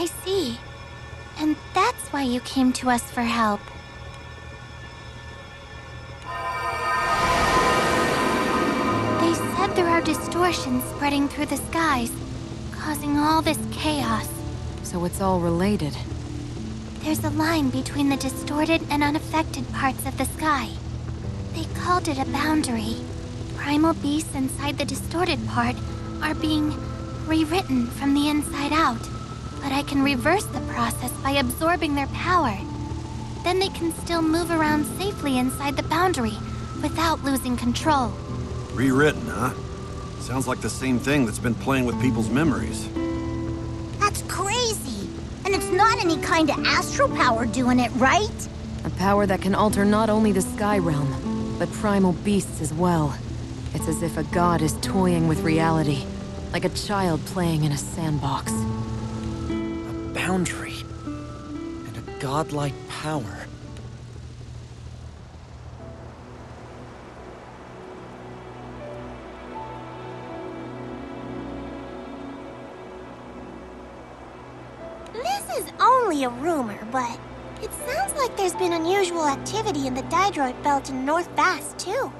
I see. And that's why you came to us for help. They said there are distortions spreading through the skies, causing all this chaos. So it's all related. There's a line between the distorted and unaffected parts of the sky. They called it a boundary. Primal beasts inside the distorted part are being rewritten from the inside out. But I can reverse the process by absorbing their power. Then they can still move around safely inside the boundary without losing control. Rewritten, huh? Sounds like the same thing that's been playing with people's memories. That's crazy. And it's not any kind of astral power doing it, right? A power that can alter not only the sky realm, but primal beasts as well. It's as if a god is toying with reality, like a child playing in a sandbox. Boundary and a godlike power. This is only a rumor, but it sounds like there's been unusual activity in the Dydroid Belt in North Vast, too.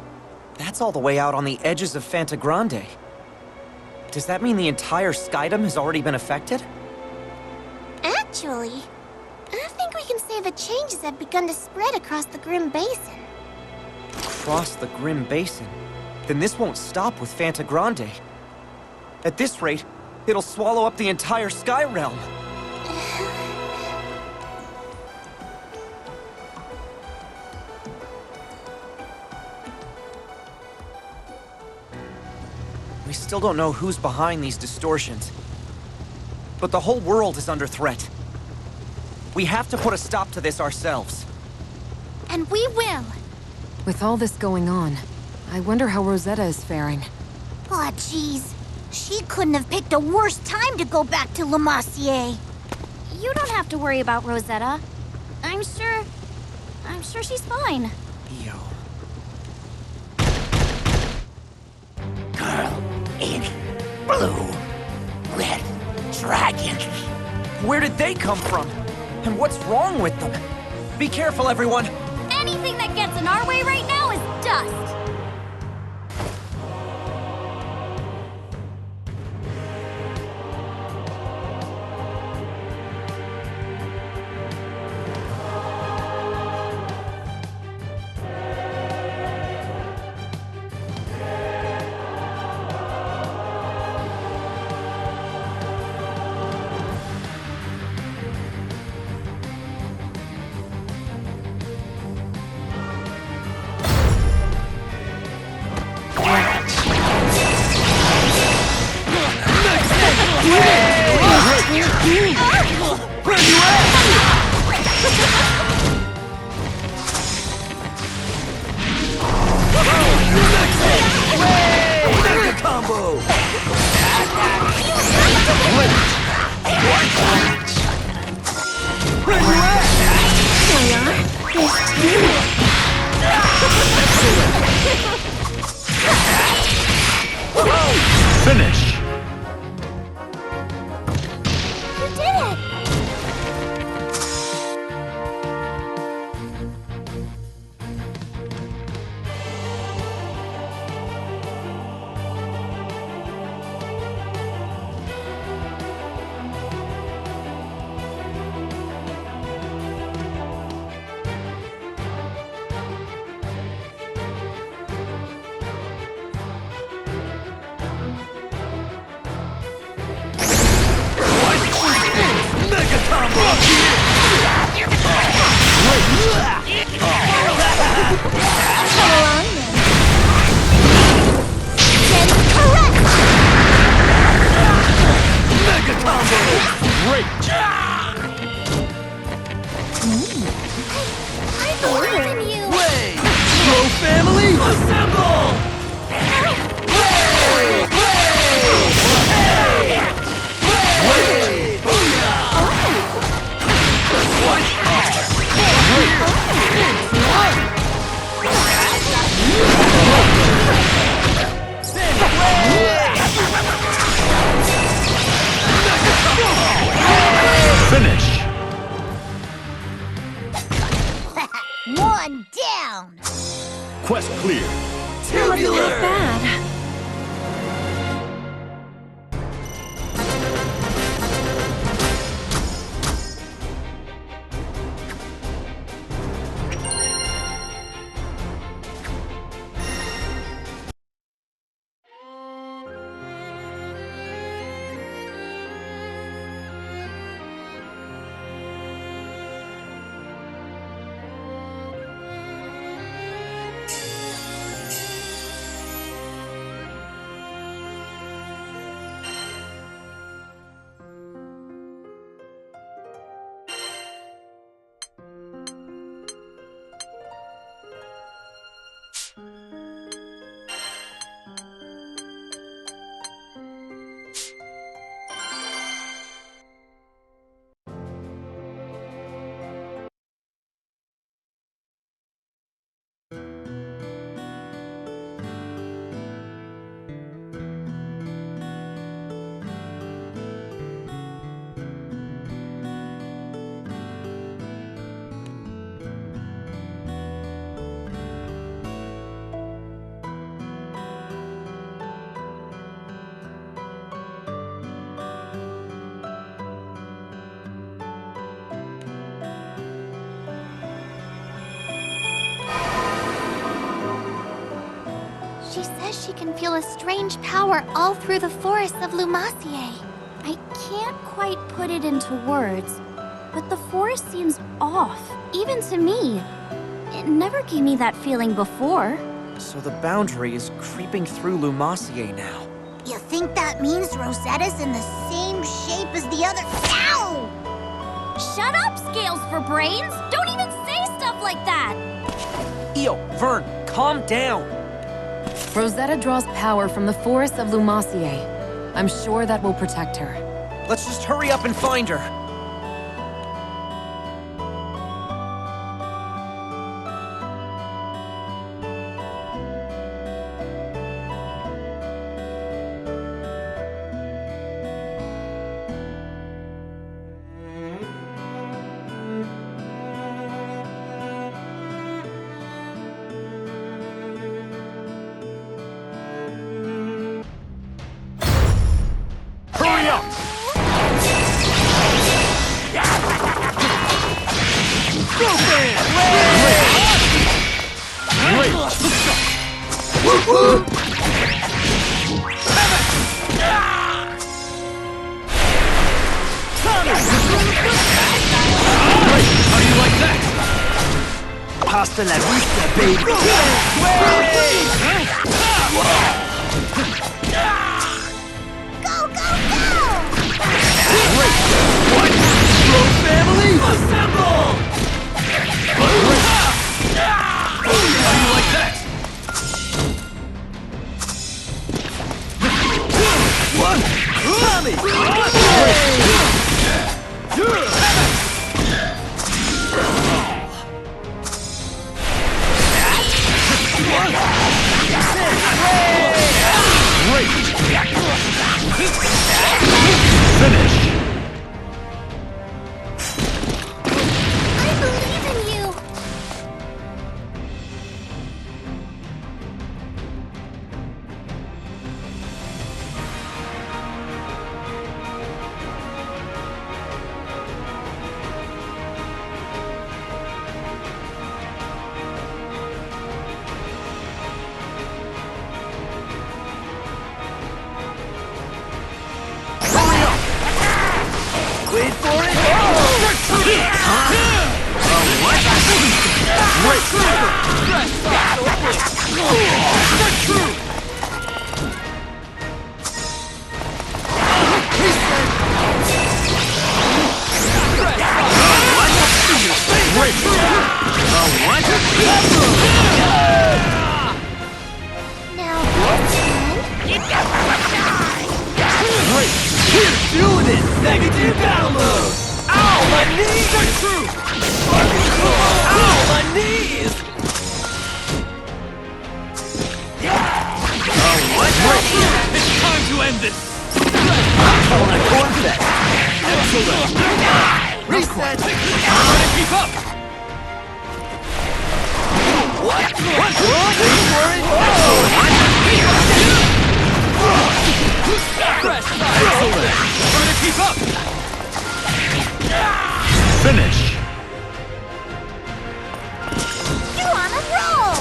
That's all the way out on the edges of Fanta Grande. Does that mean the entire Skydom has already been affected? Actually, I think we can say the changes have begun to spread across the Grim Basin. Across the Grim Basin? Then this won't stop with Fanta Grande. At this rate, it'll swallow up the entire Sky Realm. We still don't know who's behind these distortions. But the whole world is under threat. We have to put a stop to this ourselves. And we will! With all this going on, I wonder how Rosetta is faring. Aw, jeez. She couldn't have picked a worse time to go back to La Massier. You don't have to worry about Rosetta. I'm sure she's fine. Yo. Girl in blue. Red dragons. Where did they come from? And what's wrong with them? Be careful, everyone! Anything that gets in our way right now is dust. Finish! You did it! clear. Not bad. She says she can feel a strange power all through the forests of Lumacier. I can't quite put it into words, but the forest seems off, even to me. It never gave me that feeling before. So the boundary is creeping through Lumacier now. You think that means Rosetta's in the same shape as the other— Ow! Shut up, Scales for Brains! Don't even say stuff like that! Io, Vern, calm down! Rosetta draws power from the forests of Lumacier. I'm sure that will protect her. Let's just hurry up and find her. Hurry up! How do you like that? Hasta la vista, baby. Go, go, go! What? Bro family? Assemble! How do you like that? What? Tommy! Finish! I believe in you! Wait for it. Now this Do this! Negative download! Ow, my knees are true! Ow, my knees! What? It's time to end this! On a cornfest! Excellent! Reset! Try to keep up! What? Excellent! Try to keep up! Finish! You're on a roll!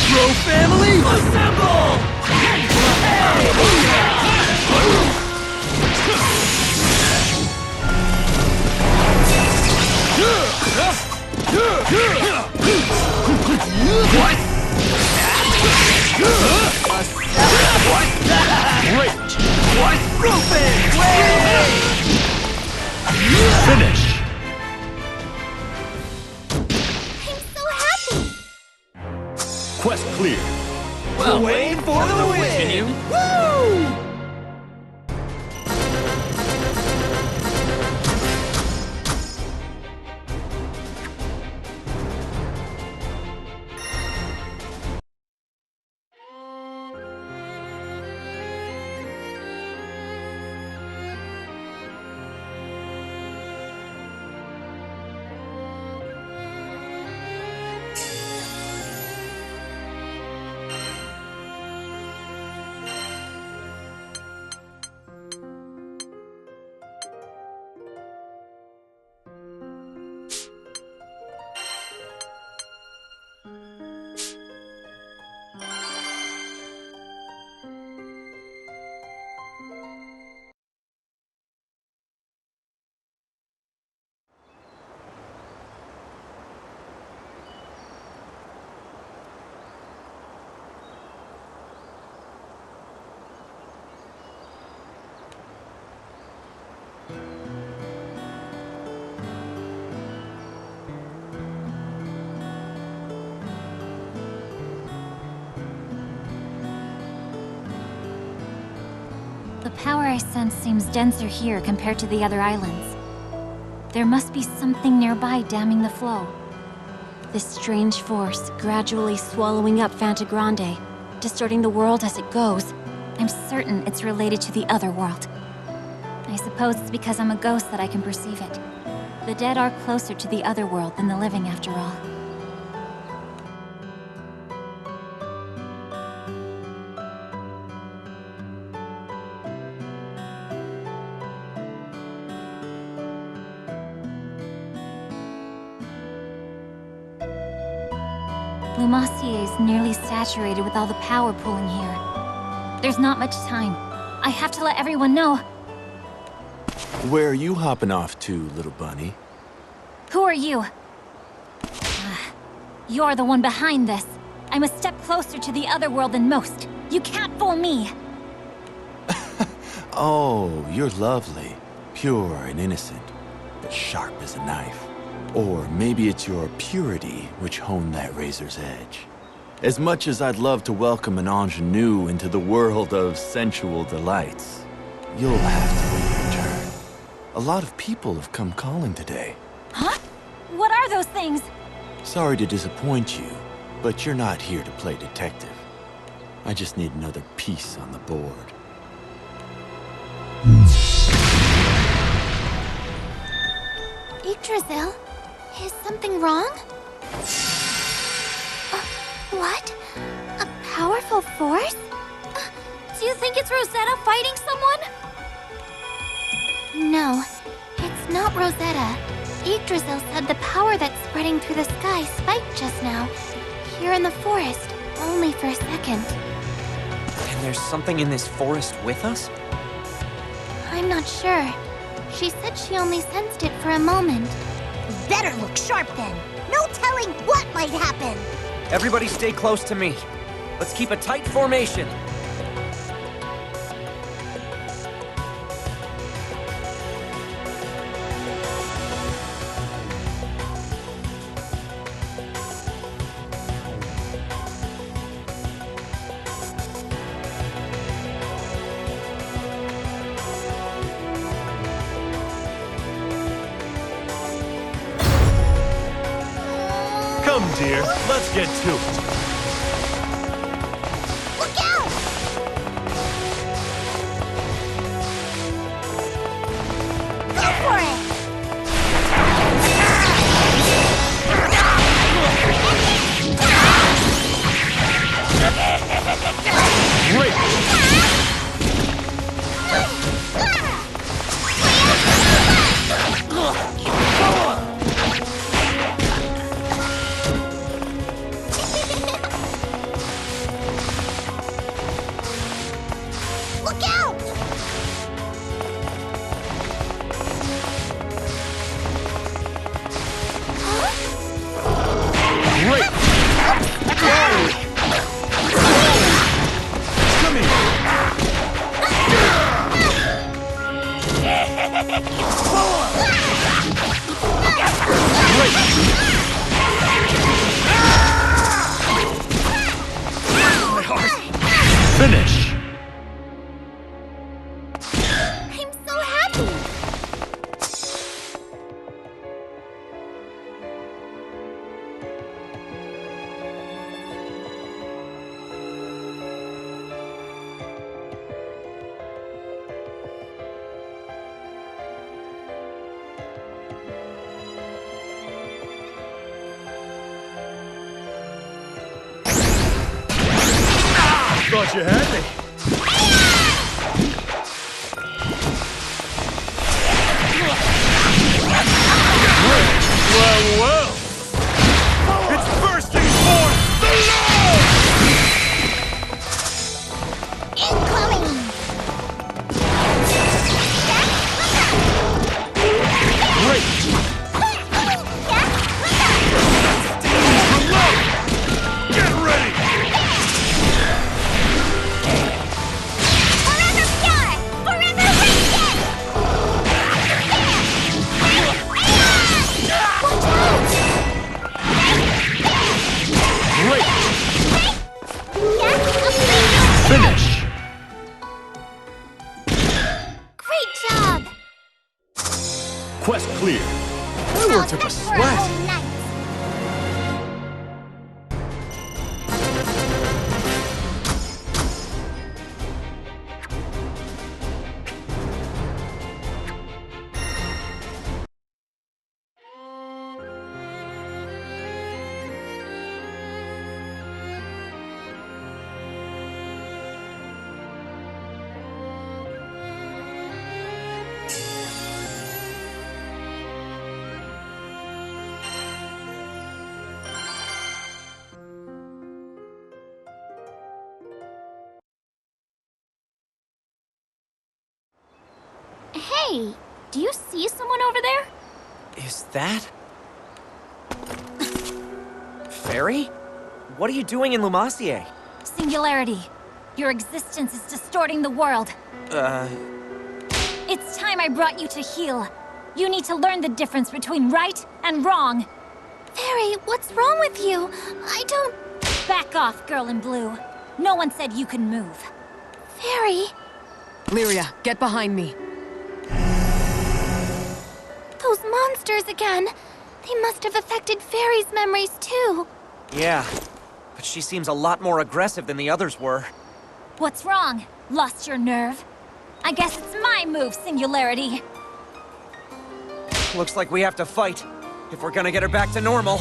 Bro family, assemble! Finish! I'm so happy! Quest clear. Well, waiting for the win! Woo! The power I sense seems denser here compared to the other islands. There must be something nearby damming the flow. This strange force gradually swallowing up Fanta Grande, distorting the world as it goes. I'm certain it's related to the other world. I suppose it's because I'm a ghost that I can perceive it. The dead are closer to the other world than the living, after all. Lumassier is nearly saturated with all the power pooling here. There's not much time. I have to let everyone know. Where are you hopping off to, little bunny? Who are you? You're the one behind this. I'm a step closer to the other world than most. You can't fool me. Oh, you're lovely. Pure and innocent, but sharp as a knife. Or maybe it's your purity which honed that razor's edge. As much as I'd love to welcome an ingenue into the world of sensual delights, you'll have to wait your turn. A lot of people have come calling today. Huh? What are those things? Sorry to disappoint you, but you're not here to play detective. I just need another piece on the board. Yggdrasil? Is something wrong? What? A powerful force? Do you think it's Rosetta fighting someone? No, it's not Rosetta. Yggdrasil said the power that's spreading through the sky spiked just now. Here in the forest, only for a second. And there's something in this forest with us? I'm not sure. She said she only sensed it for a moment. Better look sharp then. No telling what might happen. Everybody stay close to me. Let's keep a tight formation. Come, dear, let's get to it. Look out! Go for it! Look out! Great! Come here! My heart! Finish! I'm so happy! Thought you had me. Well, well! It's bursting forth the love! Incoming! Great! Reload! Get ready! Forever pure! Forever radiant! Great! Finish! Great job! Quest clear. I worked up a sweat. Hey, do you see someone over there? Is that... Fairy? What are you doing in Lumacier? Singularity. Your existence is distorting the world. It's time I brought you to heal. You need to learn the difference between right and wrong. Fairy, what's wrong with you? I don't... Back off, girl in blue. No one said you can move. Fairy, Lyria, get behind me. those monsters again. They must have affected Fairy's memories too. Yeah, but she seems a lot more aggressive than the others were. What's wrong? Lost your nerve? I guess it's my move, Singularity. Looks like we have to fight, if we're gonna get her back to normal.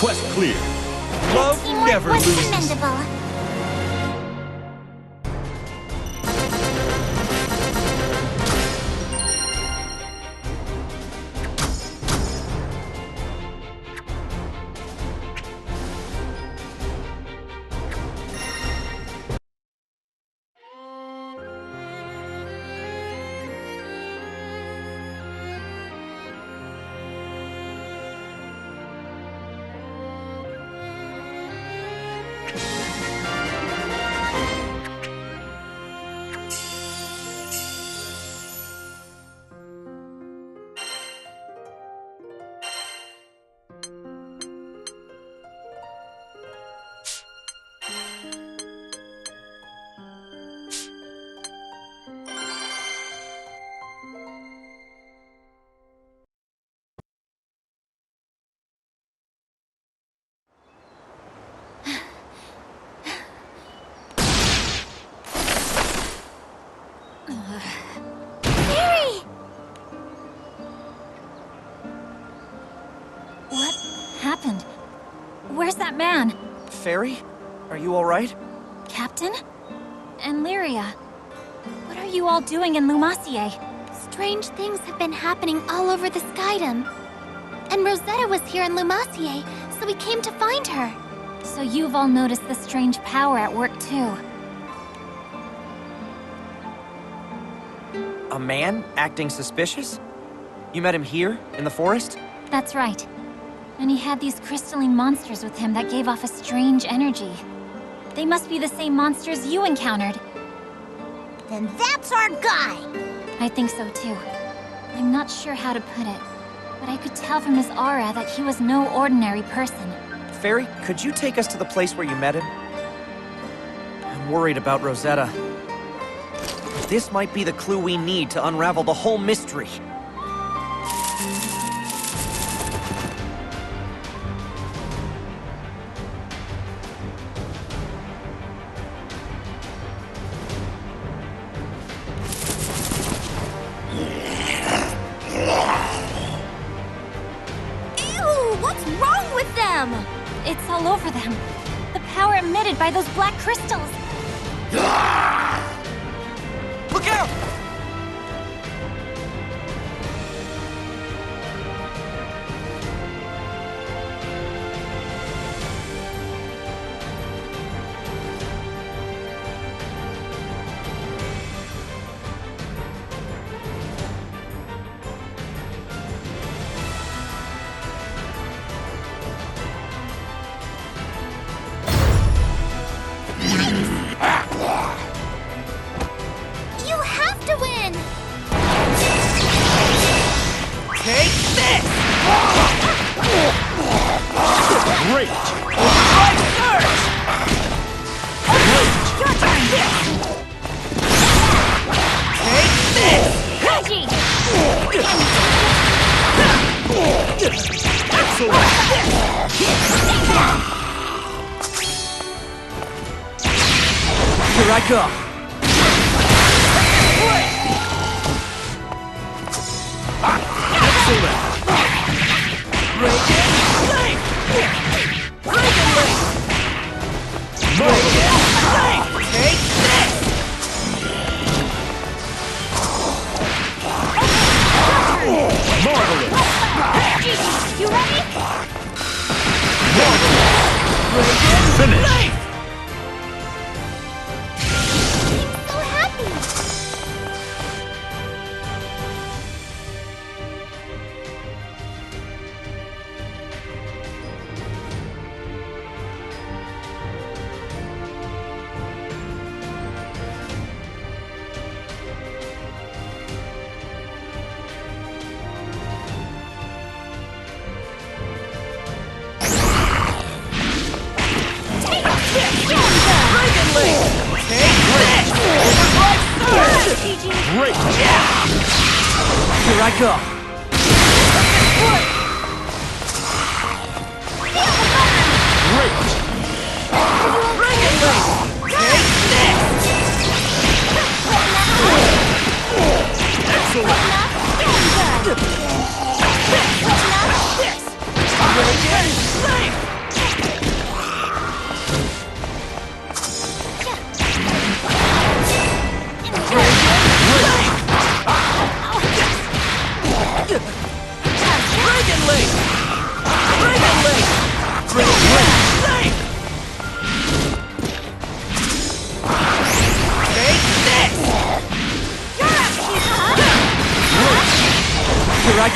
Quest clear. Love Teamwork never was loses. commendable. What happened? Where's that man? Fairy? Are you alright? Captain? And Lyria? What are you all doing in Lumacier? Strange things have been happening all over the Skydom. And Rosetta was here in Lumacier, so we came to find her. So you've all noticed the strange power at work too. A man acting suspicious? You met him here, in the forest? That's right. And he had these crystalline monsters with him that gave off a strange energy. They must be the same monsters you encountered. Then that's our guy! I think so too. I'm not sure how to put it, but I could tell from his aura that he was no ordinary person. Fairy, could you take us to the place where you met him? I'm worried about Rosetta. This might be the clue we need to unravel the whole mystery. It's all over them. The power emitted by those black crystals. Look out! You have to win! Take this! Great! Right surge! Your turn! Take this! Reggie! Excellent! Here I go! Excellent! Reagan Blade! Reagan Blade! Marvelous! Blade! Take this! Marvelous! Gigi, you ready? Marvelous! Reagan Finish! Blade! So happy! Reagan Blade! Take this! Overdrive surge! Gigi, Great! Here I go! Great! Reagan Blade! Take this! Excellent! Reagan Blade!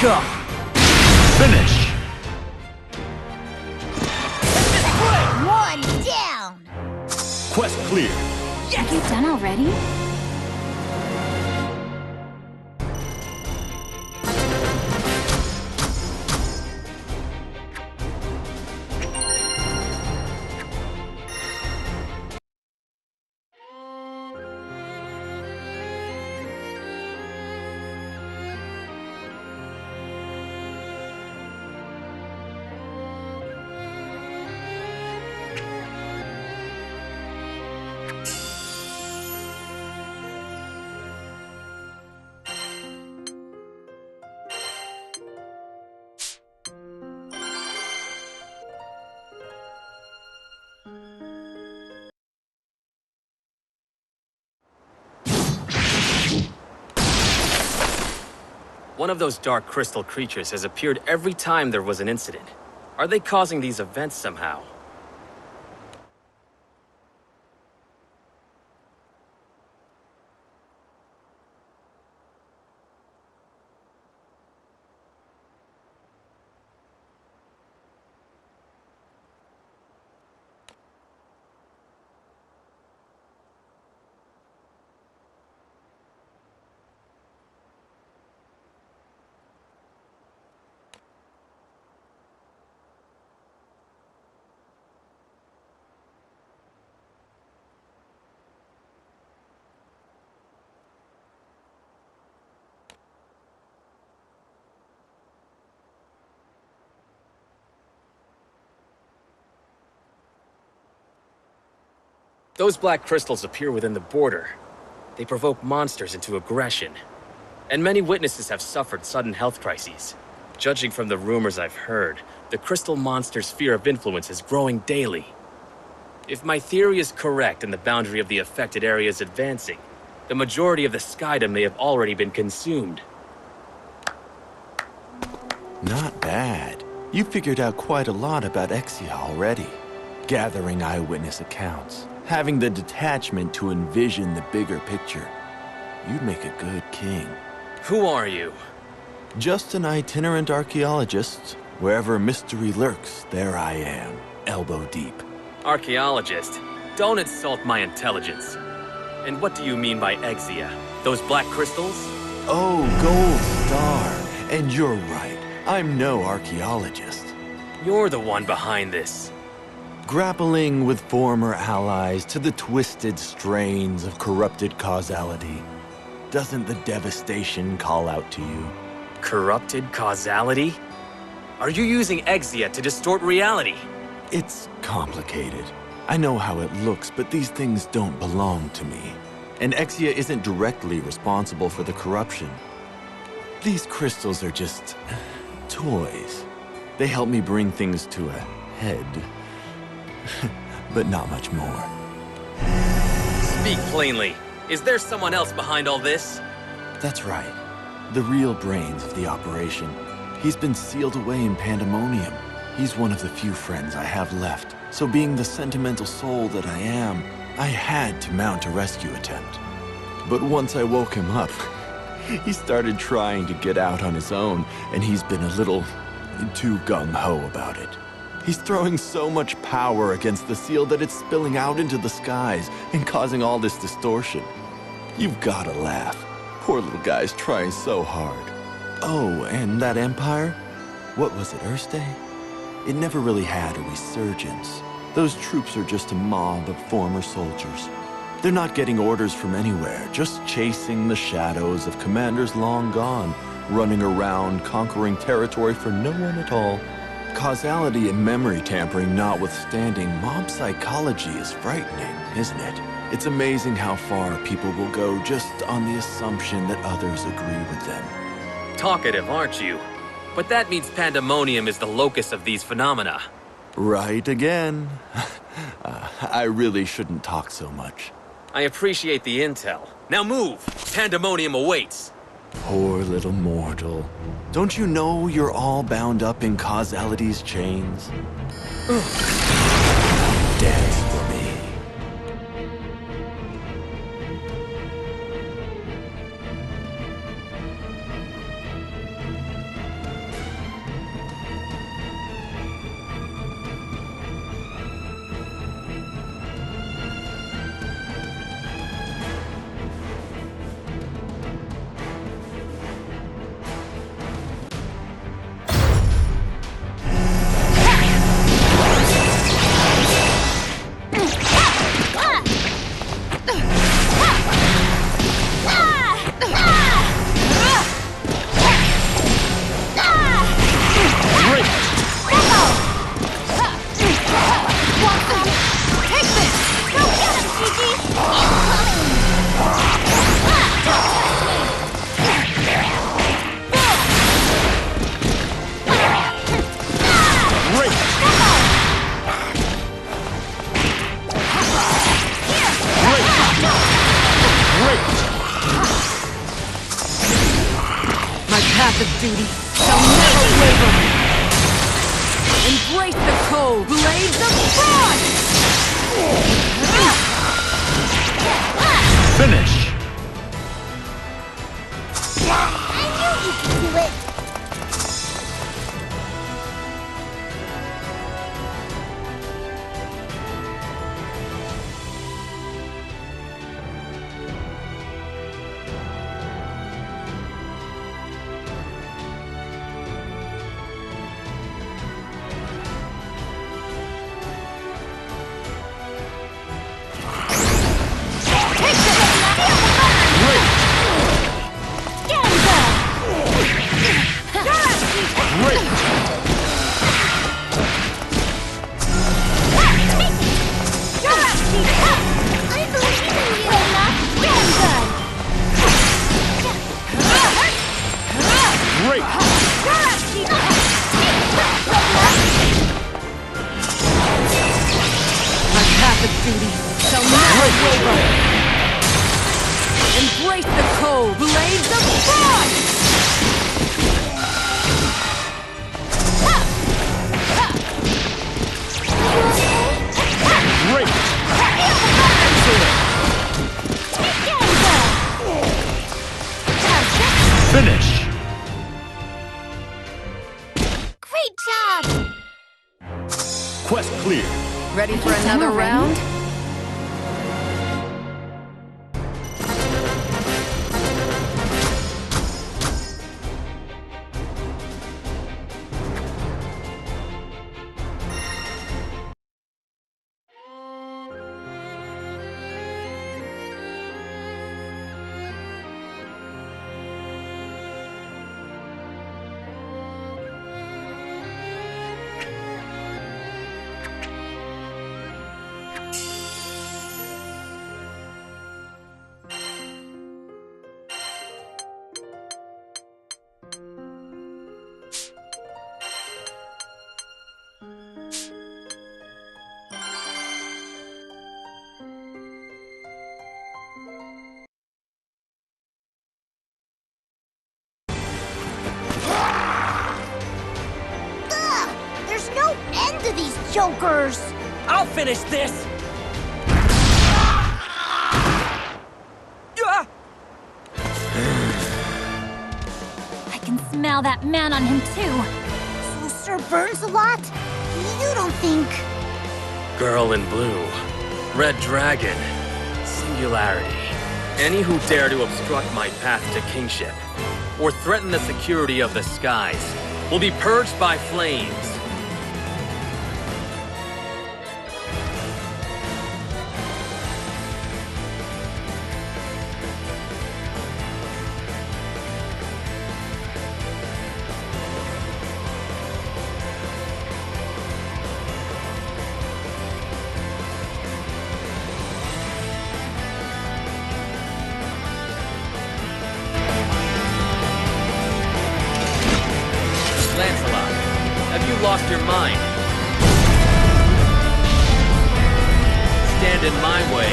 Eureka! Finish! One down! Quest clear. Are you done already? One of those dark crystal creatures has appeared every time there was an incident. Are they causing these events somehow? Those black crystals appear within the border. They provoke monsters into aggression. And many witnesses have suffered sudden health crises. Judging from the rumors I've heard, the crystal monster's sphere of influence is growing daily. If my theory is correct and the boundary of the affected area is advancing, the majority of the Skydom may have already been consumed. Not bad. You figured out quite a lot about Exia already. Gathering eyewitness accounts, having the detachment to envision the bigger picture. You'd make a good king. Who are you? Just an itinerant archaeologist. Wherever mystery lurks, there I am, elbow deep. Archaeologist? Don't insult my intelligence. And what do you mean by Exia? Those black crystals? Oh, Gold Star. And you're right. I'm no archaeologist. You're the one behind this. Grappling with former allies to the twisted strains of corrupted causality. Doesn't the devastation call out to you? Corrupted causality? Are you using Exia to distort reality? It's complicated. I know how it looks, but these things don't belong to me. And Exia isn't directly responsible for the corruption. These crystals are just toys. They help me bring things to a head. But not much more. Speak plainly. Is there someone else behind all this? That's right. The real brains of the operation. He's been sealed away in Pandemonium. He's one of the few friends I have left. So being the sentimental soul that I am, I had to mount a rescue attempt. But once I woke him up, he started trying to get out on his own, and he's been a little too gung-ho about it. He's throwing so much power against the seal that it's spilling out into the skies and causing all this distortion. You've gotta laugh. Poor little guy's trying so hard. Oh, and that empire? What was it, Erste? It never really had a resurgence. Those troops are just a mob of former soldiers. They're not getting orders from anywhere, just chasing the shadows of commanders long gone, running around, conquering territory for no one at all. Causality and memory tampering notwithstanding, mob psychology is frightening, isn't it? It's amazing how far people will go just on the assumption that others agree with them. Talkative, aren't you? But that means Pandemonium is the locus of these phenomena. Right again. I really shouldn't talk so much. I appreciate the intel. Now move! Pandemonium awaits! Poor little mortal. Don't you know you're all bound up in causality's chains? Dance for me. duty shall never waver! Embrace the cold blades of frost! Finish! I knew you could do it! Duty shall never waver! Embrace the cold blades of frost! Great! Excellent! Finish! Great job! Quest clear. Ready for another round? There's no end to these jokers! I'll finish this! I can smell that man on him too. So Sir burns a lot? You don't think... Girl in blue. Red dragon. Singularity. Any who dare to obstruct my path to kingship, or threaten the security of the skies, will be purged by flames. Lancelot, have you lost your mind? Stand in my way,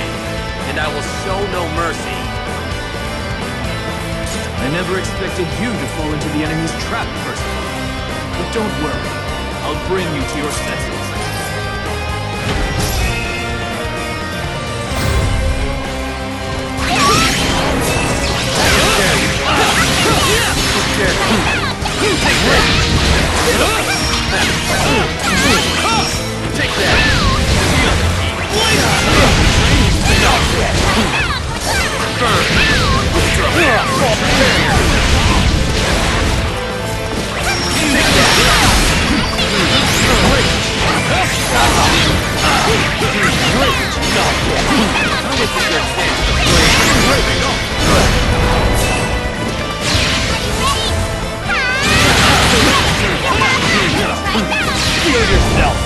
and I will show no mercy. I never expected you to fall into the enemy's trap, personally. But don't worry, I'll bring you to your senses. Take that! Heal yourself!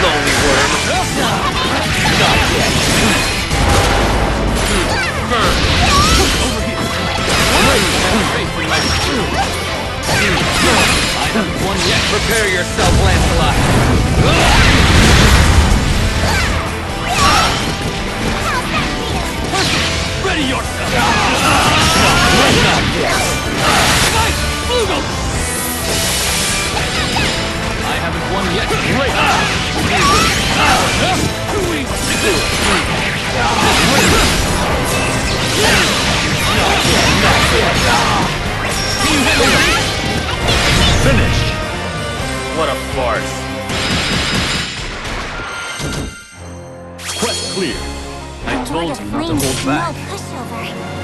Lonely worm! Not yet! Burn! Over here! I haven't won yet! Prepare yourself, Lancelot! What a farce. Quest clear. I told you not to hold back. No pushover.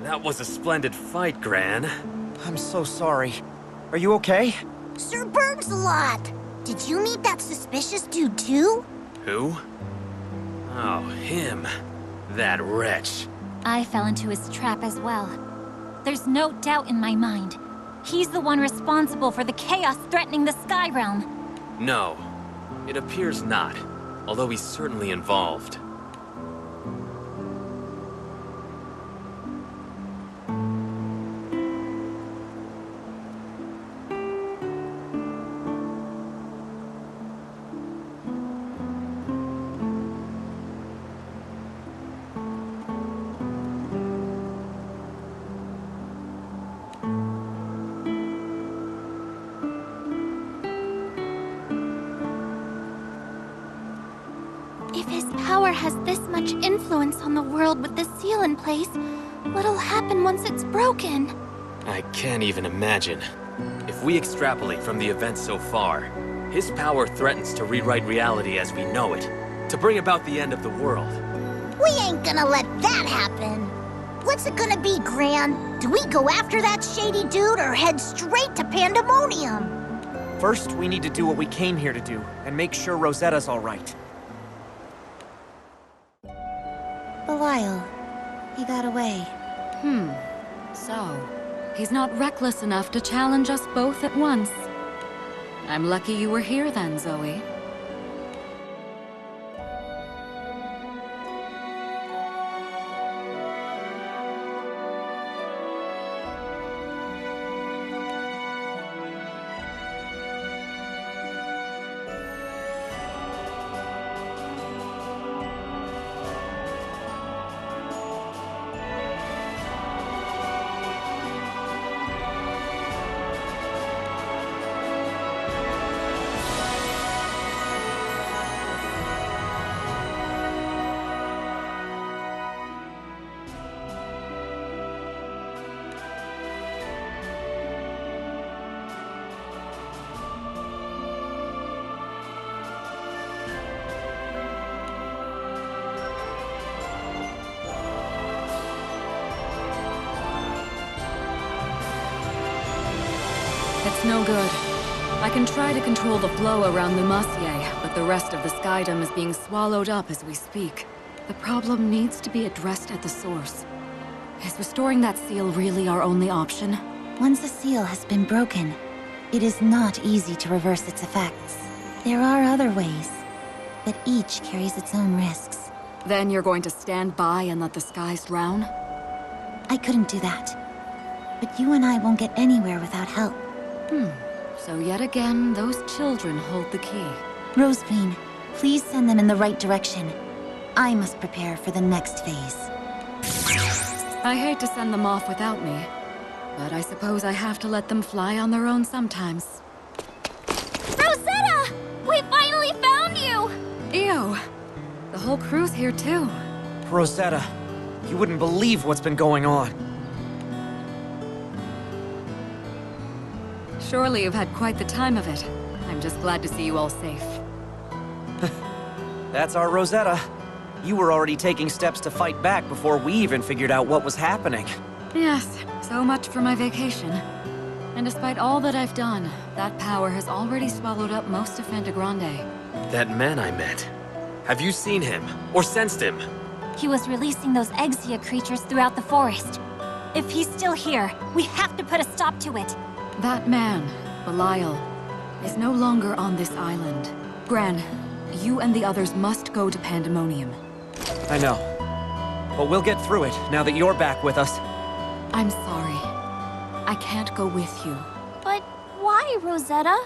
That was a splendid fight, Gran. I'm so sorry. Are you okay? Sir Burns a lot. Did you meet that suspicious dude too? Who? Oh, him. That wretch. I fell into his trap as well. There's no doubt in my mind. He's the one responsible for the chaos threatening the Sky Realm. No, it appears not, although he's certainly involved. If his power has this much influence on the world with the seal in place, what'll happen once it's broken? I can't even imagine. If we extrapolate from the events so far, his power threatens to rewrite reality as we know it, to bring about the end of the world. We ain't gonna let that happen. What's it gonna be, Gran? Do we go after that shady dude or head straight to Pandemonium? First, we need to do what we came here to do, and make sure Rosetta's all right. Belial. He got away. So, he's not reckless enough to challenge us both at once. I'm lucky you were here then, Zoe. It's no good. I can try to control the flow around the Massier, but the rest of the skydom is being swallowed up as we speak. The problem needs to be addressed at the source. Is restoring that seal really our only option? Once a seal has been broken, it is not easy to reverse its effects. There are other ways, but each carries its own risks. Then you're going to stand by and let the skies drown? I couldn't do that. But you and I won't get anywhere without help. So yet again, those children hold the key. Rosequeen, please send them in the right direction. I must prepare for the next phase. I hate to send them off without me, but I suppose I have to let them fly on their own sometimes. Rosetta! We finally found you! Ew. The whole crew's here too. Rosetta, you wouldn't believe what's been going on. Surely you've had quite the time of it. I'm just glad to see you all safe. That's our Rosetta. You were already taking steps to fight back before we even figured out what was happening. Yes, so much for my vacation. And despite all that I've done, that power has already swallowed up most of Fantagrande. That man I met. Have you seen him? Or sensed him? He was releasing those Exia creatures throughout the forest. If he's still here, we have to put a stop to it. That man, Belial, is no longer on this island. Gran, you and the others must go to Pandemonium. I know. But we'll get through it now that you're back with us. I'm sorry. I can't go with you. But why, Rosetta?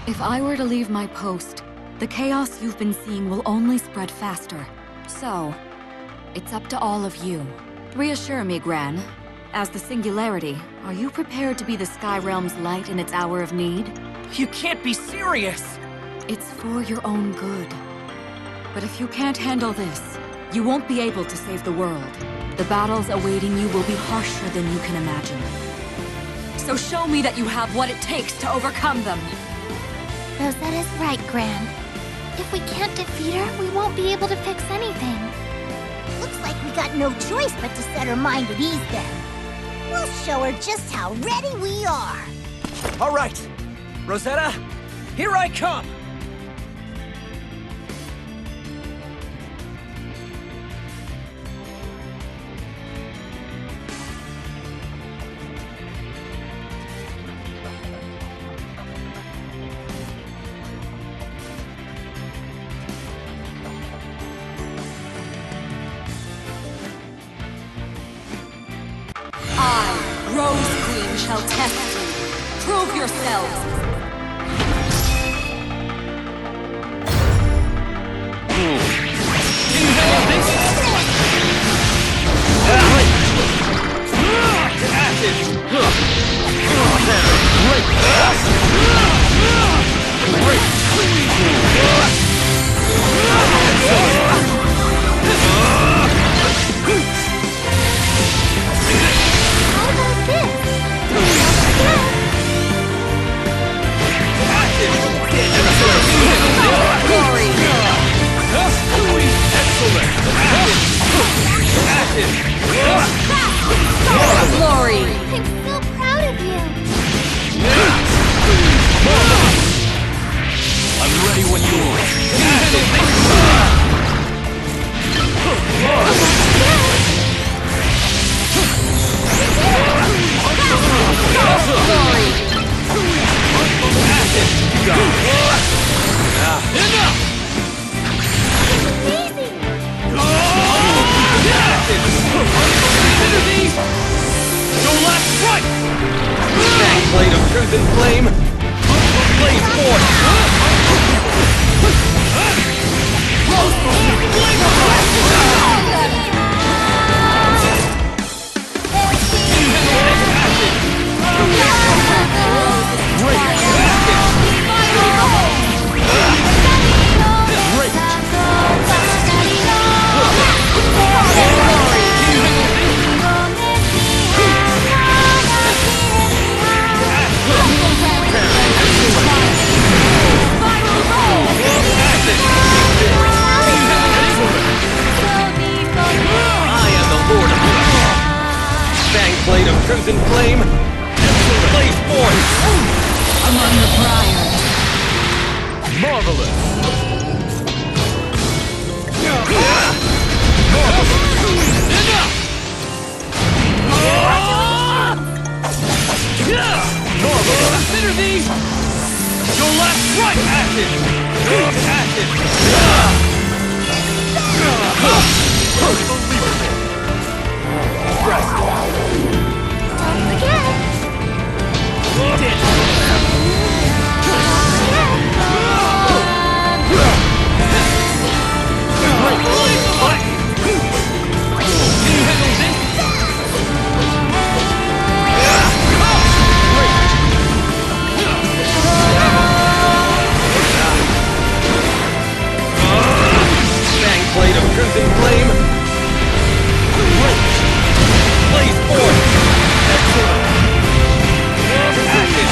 If I were to leave my post, the chaos you've been seeing will only spread faster. So, it's up to all of you. Reassure me, Gran. As the Singularity, are you prepared to be the Sky Realm's light in its hour of need? You can't be serious! It's for your own good. But if you can't handle this, you won't be able to save the world. The battles awaiting you will be harsher than you can imagine. So show me that you have what it takes to overcome them! Rosetta's right, Gran. If we can't defeat her, we won't be able to fix anything. Looks like we got no choice but to set her mind at ease then. We'll show her just how ready we are. All right! Rosetta, here I come! Rose Queen shall test you. Prove yourselves. Glory! I'm so proud of you! I'm ready when you are. Enough! Consider these your last strike! Blade of crimson flame! Blaze forth! Blade of crimson flame! Blaze forth! Among the briars. Marvelous! Marvelous! Consider these your last strike! Acid! Acid! Unbelievable! Impressive! Don't forget! Blade of crimson flame! Blaze forth! Excellent! Acid!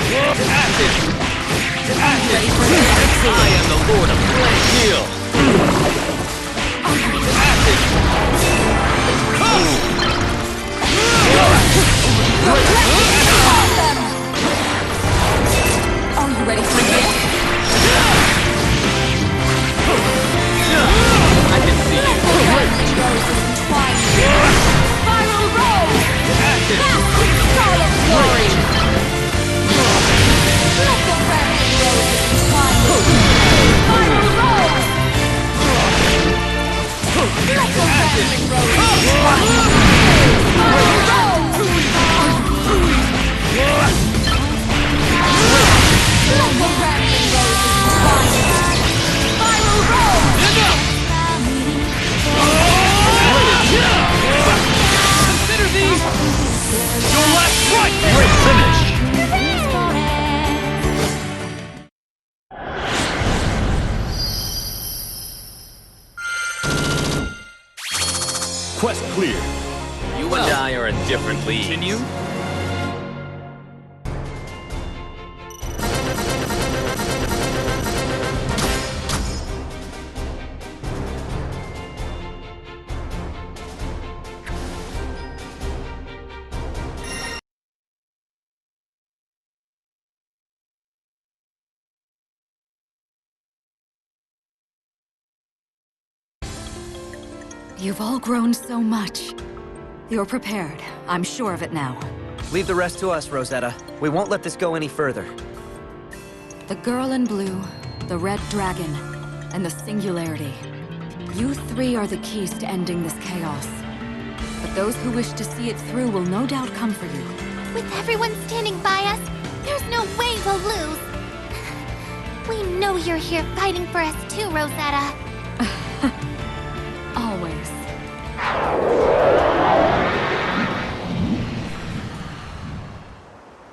Acid! Acid! I am the Lord of Flame Heal! Acid! Are you ready for this? I can see you. Spiral Rose! Acid! Scarlet Glory! Let the rampant roses entwine. Spiral Rose! Let the rampant roses entwine. Spiral Rose! Let the rampant roses entwine. Spiral Rose! Consider these your last strike! Great finish! Quest clear. You and I are in different leagues. Continue? You've all grown so much. You're prepared. I'm sure of it now. Leave the rest to us, Rosetta. We won't let this go any further. The girl in blue, the red dragon, and the singularity. You three are the keys to ending this chaos. But those who wish to see it through will no doubt come for you. With everyone standing by us, there's no way we'll lose. We know you're here fighting for us too, Rosetta. Always.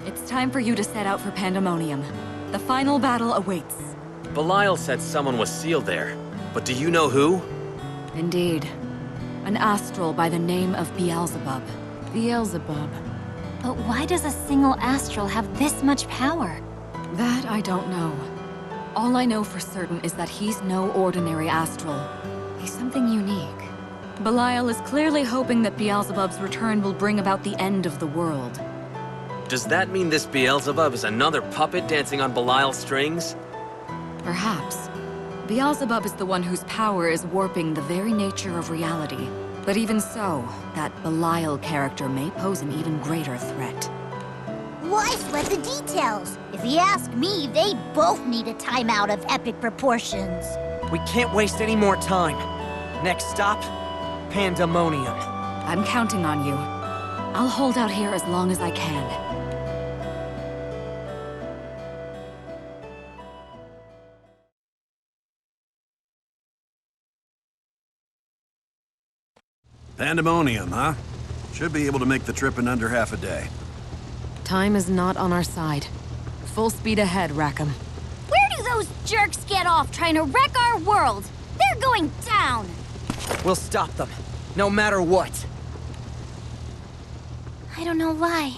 It's time for you to set out for Pandemonium. The final battle awaits. Belial said someone was sealed there, but do you know who? Indeed. An astral by the name of Beelzebub. Beelzebub. But why does a single astral have this much power? That I don't know. All I know for certain is that he's no ordinary astral. He's something unique. Belial is clearly hoping that Beelzebub's return will bring about the end of the world. Does that mean this Beelzebub is another puppet dancing on Belial's strings? Perhaps. Beelzebub is the one whose power is warping the very nature of reality. But even so, that Belial character may pose an even greater threat. Why sweat the details? If you ask me, they both need a timeout of epic proportions. We can't waste any more time. Next stop, Pandemonium. I'm counting on you. I'll hold out here as long as I can. Pandemonium, huh? Should be able to make the trip in under half a day. Time is not on our side. Full speed ahead, Rackham. Where do those jerks get off trying to wreck our world? They're going down! We'll stop them, no matter what. I don't know why,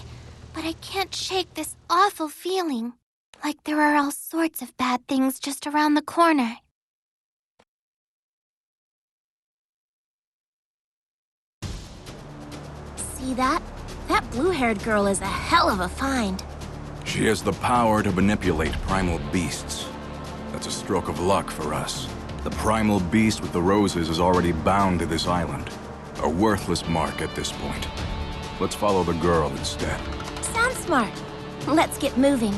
but I can't shake this awful feeling. Like there are all sorts of bad things just around the corner. See that? That blue-haired girl is a hell of a find. She has the power to manipulate primal beasts. That's a stroke of luck for us. The primal beast with the roses is already bound to this island. A worthless mark at this point. Let's follow the girl instead. Sounds smart. Let's get moving.